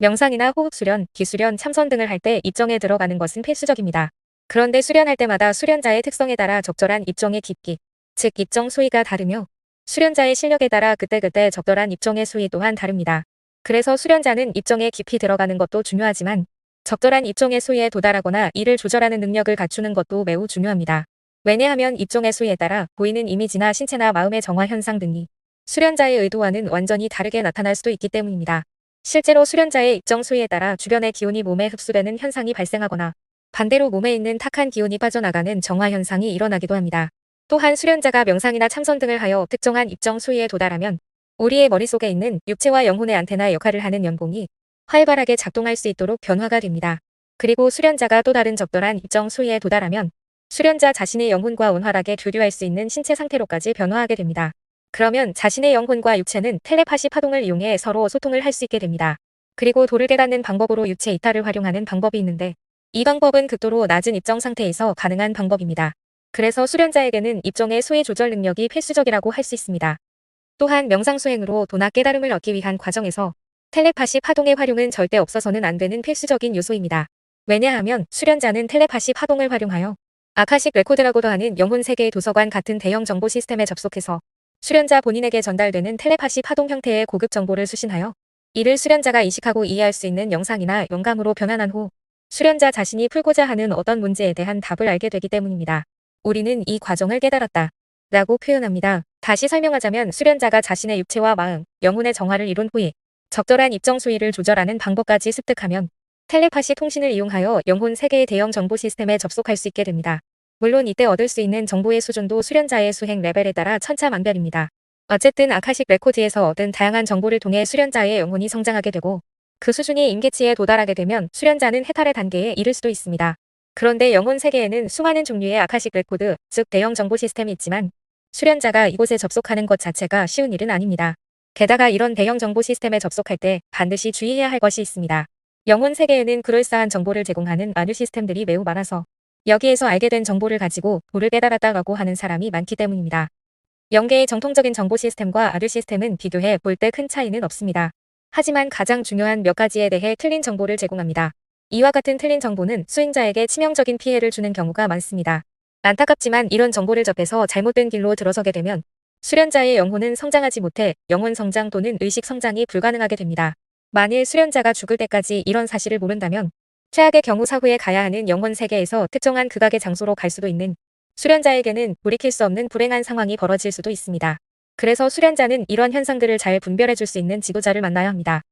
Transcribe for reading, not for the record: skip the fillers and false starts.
명상이나 호흡 수련, 기수련, 참선 등을 할 때 입정에 들어가는 것은 필수적입니다. 그런데 수련할 때마다 수련자의 특성에 따라 적절한 입정의 깊이, 즉 입정 수위가 다르며 수련자의 실력에 따라 그때그때 적절한 입정의 수위 또한 다릅니다. 그래서 수련자는 입정에 깊이 들어가는 것도 중요하지만 적절한 입정의 수위에 도달하거나 이를 조절하는 능력을 갖추는 것도 매우 중요합니다. 왜냐하면 입정의 수위에 따라 보이는 이미지나 신체나 마음의 정화 현상 등이 수련자의 의도와는 완전히 다르게 나타날 수도 있기 때문입니다. 실제로 수련자의 입정 수위에 따라 주변의 기운이 몸에 흡수되는 현상이 발생하거나 반대로 몸에 있는 탁한 기운이 빠져나가는 정화 현상이 일어나기도 합니다. 또한 수련자가 명상이나 참선 등을 하여 특정한 입정 수위에 도달하면 우리의 머릿속에 있는 육체와 영혼의 안테나 역할을 하는 연봉이 활발하게 작동할 수 있도록 변화가 됩니다. 그리고 수련자가 또 다른 적절한 입정 수위에 도달하면 수련자 자신의 영혼과 원활하게 교류할 수 있는 신체 상태로까지 변화하게 됩니다. 그러면 자신의 영혼과 육체는 텔레파시 파동을 이용해 서로 소통을 할 수 있게 됩니다. 그리고 도를 깨닫는 방법으로 유체 이탈을 활용하는 방법이 있는데 이 방법은 극도로 낮은 입정 상태에서 가능한 방법입니다. 그래서 수련자에게는 입정의 수위 조절 능력이 필수적이라고 할 수 있습니다. 또한 명상 수행으로 도나 깨달음을 얻기 위한 과정에서 텔레파시 파동의 활용은 절대 없어서는 안 되는 필수적인 요소입니다. 왜냐하면 수련자는 텔레파시 파동을 활용하여 아카식 레코드라고도 하는 영혼 세계의 도서관 같은 대형 정보 시스템에 접속해서 수련자 본인에게 전달되는 텔레파시 파동 형태의 고급 정보를 수신하여 이를 수련자가 인식하고 이해할 수 있는 영상이나 영감으로 변환한 후 수련자 자신이 풀고자 하는 어떤 문제에 대한 답을 알게 되기 때문입니다. 우리는 이 과정을 깨달았다 라고 표현합니다. 다시 설명하자면 수련자가 자신의 육체와 마음, 영혼의 정화를 이룬 후에 적절한 입정 수위를 조절하는 방법까지 습득하면 텔레파시 통신을 이용하여 영혼 세계의 대형 정보 시스템에 접속할 수 있게 됩니다. 물론 이때 얻을 수 있는 정보의 수준도 수련자의 수행 레벨에 따라 천차만별입니다. 어쨌든 아카식 레코드에서 얻은 다양한 정보를 통해 수련자의 영혼이 성장하게 되고 그 수준이 임계치에 도달하게 되면 수련자는 해탈의 단계에 이를 수도 있습니다. 그런데 영혼 세계에는 수많은 종류의 아카식 레코드, 즉 대형 정보 시스템이 있지만 수련자가 이곳에 접속하는 것 자체가 쉬운 일은 아닙니다. 게다가 이런 대형 정보 시스템에 접속할 때 반드시 주의해야 할 것이 있습니다. 영혼 세계에는 그럴싸한 정보를 제공하는 많은 시스템들이 매우 많아서 여기에서 알게 된 정보를 가지고 도를 깨달았다고 하는 사람이 많기 때문입니다. 영계의 정통적인 정보 시스템과 아류 시스템은 비교해 볼 때 큰 차이는 없습니다. 하지만 가장 중요한 몇 가지에 대해 틀린 정보를 제공합니다. 이와 같은 틀린 정보는 수행자에게 치명적인 피해를 주는 경우가 많습니다. 안타깝지만 이런 정보를 접해서 잘못된 길로 들어서게 되면 수련자의 영혼은 성장하지 못해 영혼 성장 또는 의식 성장이 불가능하게 됩니다. 만일 수련자가 죽을 때까지 이런 사실을 모른다면 최악의 경우 사후에 가야 하는 영혼 세계에서 특정한 극악의 장소로 갈 수도 있는 수련자에게는 돌이킬 수 없는 불행한 상황이 벌어질 수도 있습니다. 그래서 수련자는 이런 현상들을 잘 분별해 줄 수 있는 지도자를 만나야 합니다.